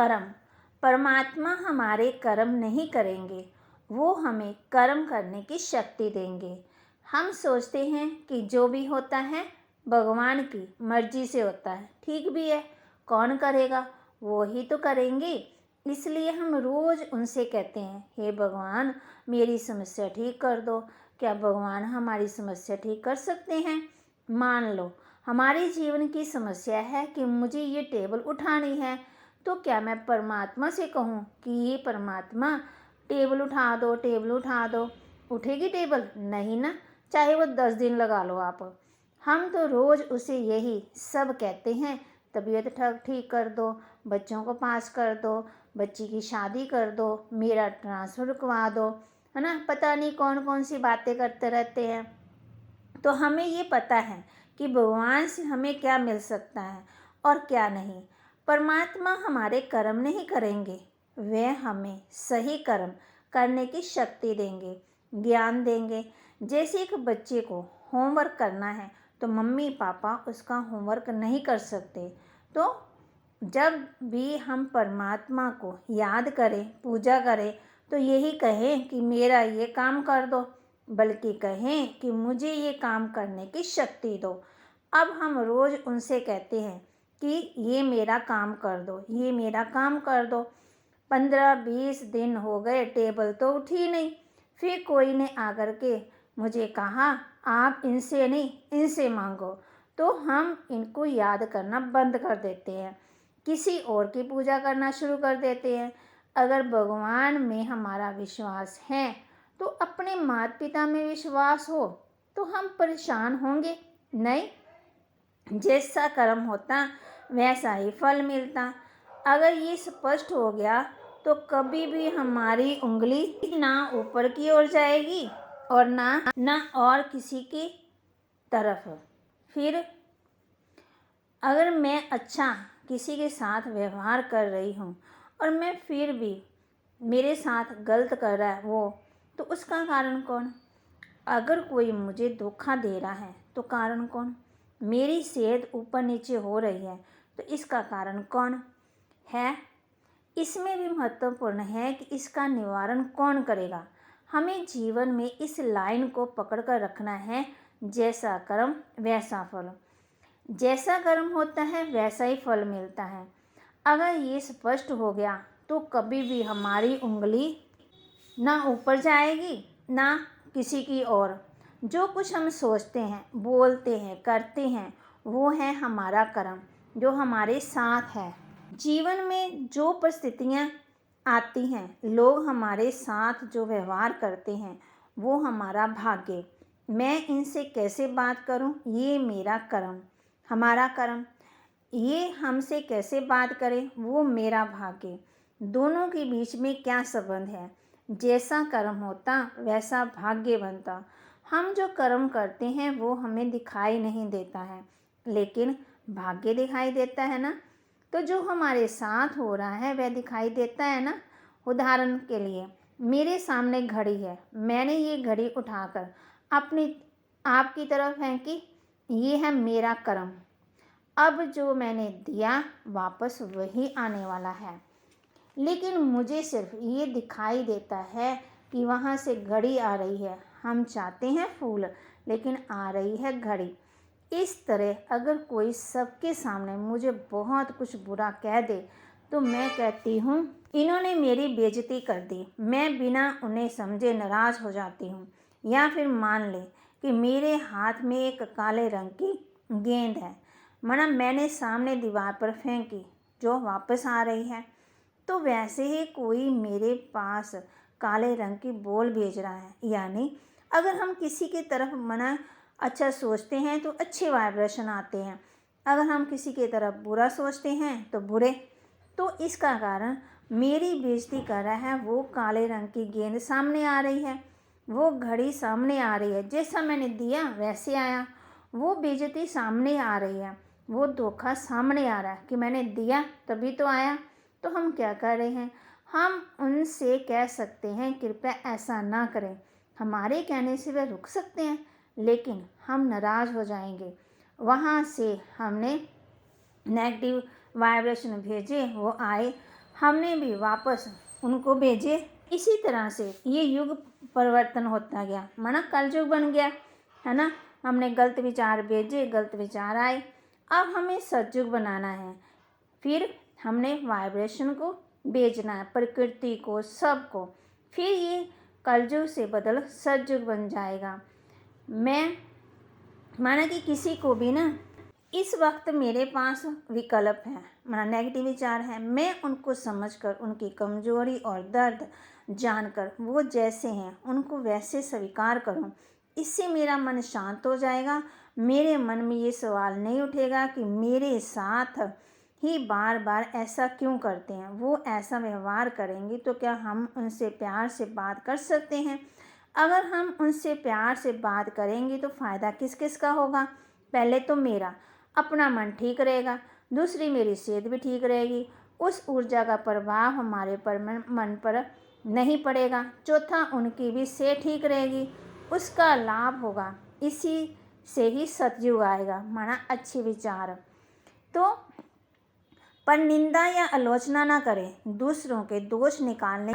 कर्म। परमात्मा हमारे कर्म नहीं करेंगे, वो हमें कर्म करने की शक्ति देंगे। हम सोचते हैं कि जो भी होता है भगवान की मर्जी से होता है, ठीक भी है, कौन करेगा, वो ही तो करेंगे। इसलिए हम रोज़ उनसे कहते हैं, हे भगवान मेरी समस्या ठीक कर दो। क्या भगवान हमारी समस्या ठीक कर सकते हैं? मान लो हमारे जीवन की समस्या है कि मुझे ये टेबल उठानी है, तो क्या मैं परमात्मा से कहूँ कि ये परमात्मा टेबल उठा दो, टेबल उठा दो, उठेगी टेबल? नहीं ना, चाहे वो 10 दिन लगा लो आप। हम तो रोज़ उसे यही सब कहते हैं, तबीयत ठीक कर दो, बच्चों को पास कर दो, बच्ची की शादी कर दो, मेरा ट्रांसफ़र रुकवा दो, है ना, पता नहीं कौन कौन सी बातें करते रहते हैं। तो हमें ये पता है कि भगवान से हमें क्या मिल सकता है और क्या नहीं। परमात्मा हमारे कर्म नहीं करेंगे, वे हमें सही कर्म करने की शक्ति देंगे, ज्ञान देंगे। जैसे एक बच्चे को होमवर्क करना है तो मम्मी पापा उसका होमवर्क नहीं कर सकते, तो जब भी हम परमात्मा को याद करें, पूजा करें, तो यही कहें कि मेरा ये काम कर दो, बल्कि कहें कि मुझे ये काम करने की शक्ति दो। अब हम रोज़ उनसे कहते हैं कि ये मेरा काम कर दो, ये मेरा काम कर दो। 15-20 दिन हो गए, टेबल तो उठी नहीं। फिर कोई ने आकर के मुझे कहा, आप इनसे नहीं इनसे मांगो। तो हम इनको याद करना बंद कर देते हैं, किसी और की पूजा करना शुरू कर देते हैं। अगर भगवान में हमारा विश्वास है तो अपने माता पिता में विश्वास हो तो हम परेशान होंगे नहीं। जैसा कर्म होता वैसा ही फल मिलता। अगर ये स्पष्ट हो गया तो कभी भी हमारी उंगली ना ऊपर की ओर जाएगी और ना और किसी की तरफ। फिर अगर मैं अच्छा किसी के साथ व्यवहार कर रही हूँ और मैं फिर भी मेरे साथ गलत कर रहा है वो, तो उसका कारण कौन? अगर कोई मुझे धोखा दे रहा है तो कारण कौन? मेरी सेहत ऊपर नीचे हो रही है तो इसका कारण कौन है? इसमें भी महत्वपूर्ण है कि इसका निवारण कौन करेगा। हमें जीवन में इस लाइन को पकड़ कर रखना है, जैसा कर्म वैसा फल। जैसा कर्म होता है वैसा ही फल मिलता है। अगर ये स्पष्ट हो गया तो कभी भी हमारी उंगली ना ऊपर जाएगी ना किसी की ओर। जो कुछ हम सोचते हैं, बोलते हैं, करते हैं, वो है हमारा कर्म जो हमारे साथ है। जीवन में जो परिस्थितियाँ आती हैं, लोग हमारे साथ जो व्यवहार करते हैं, वो हमारा भाग्य। मैं इनसे कैसे बात करूं, ये मेरा कर्म, हमारा कर्म। ये हमसे कैसे बात करें, वो मेरा भाग्य। दोनों के बीच में क्या संबंध है? जैसा कर्म होता वैसा भाग्य बनता। हम जो कर्म करते हैं वो हमें दिखाई नहीं देता है, लेकिन भाग्य दिखाई देता है ना। तो जो हमारे साथ हो रहा है वह दिखाई देता है ना। उदाहरण के लिए मेरे सामने घड़ी है, मैंने ये घड़ी उठाकर अपनी आपकी तरफ फेंकी, ये है मेरा कर्म। अब जो मैंने दिया वापस वही आने वाला है, लेकिन मुझे सिर्फ ये दिखाई देता है कि वहाँ से घड़ी आ रही है। हम चाहते हैं फूल, लेकिन आ रही है घड़ी। इस तरह अगर कोई सबके सामने मुझे बहुत कुछ बुरा कह दे तो मैं कहती हूँ इन्होंने मेरी बेइज्जती कर दी। मैं बिना उन्हें समझे नाराज़ हो जाती हूँ। या फिर मान लें कि मेरे हाथ में एक काले रंग की गेंद है, मना मैंने सामने दीवार पर फेंकी जो वापस आ रही है। तो वैसे ही कोई मेरे पास काले रंग की बॉल भेज रहा है। यानी अगर हम किसी की तरफ मना अच्छा सोचते हैं तो अच्छे वाइब्रेशन आते हैं, अगर हम किसी की तरफ बुरा सोचते हैं तो बुरे। तो इसका कारण मेरी बेइज्जती कर रहा है वो काले रंग की गेंद सामने आ रही है, वो घड़ी सामने आ रही है, जैसा मैंने दिया वैसे आया। वो बेइज्जती सामने आ रही है, वो धोखा सामने आ रहा है कि मैंने दिया तभी तो आया। तो हम क्या कर रहे हैं? हम उनसे कह सकते हैं कृपया ऐसा ना करें। हमारे कहने से वे रुक सकते हैं, लेकिन हम नाराज़ हो जाएंगे। वहाँ से हमने नेगेटिव वाइब्रेशन भेजे, वो आए, हमने भी वापस उनको भेजे। इसी तरह से ये युग परिवर्तन होता गया, माना कलयुग बन गया, है ना। हमने गलत विचार भेजे, गलत विचार आए, अब हमें सतयुग बनाना है। फिर हमने वाइब्रेशन को भेजना है, प्रकृति को, सबको। फिर ये कलयुग से बदल सतयुग बन जाएगा। मैं माना कि किसी को भी ना इस वक्त मेरे पास विकल्प है, माना नेगेटिव विचार है, मैं उनको समझकर उनकी कमजोरी और दर्द जानकर वो जैसे हैं उनको वैसे स्वीकार करूं। इससे मेरा मन शांत हो जाएगा। मेरे मन में ये सवाल नहीं उठेगा कि मेरे साथ ही बार बार ऐसा क्यों करते हैं, वो ऐसा व्यवहार करेंगे तो क्या हम उनसे प्यार से बात कर सकते हैं। अगर हम उनसे प्यार से बात करेंगे तो फ़ायदा किस किस का होगा। पहले तो मेरा अपना मन ठीक रहेगा, दूसरी मेरी सेहत भी ठीक रहेगी, उस ऊर्जा का प्रभाव हमारे मन पर नहीं पड़ेगा। चौथा, उनकी भी सेहत ठीक रहेगी, उसका लाभ होगा। इसी से ही सतयुग आएगा, माना अच्छे विचार। तो पर निंदा या आलोचना ना करें, दूसरों के दोष निकालने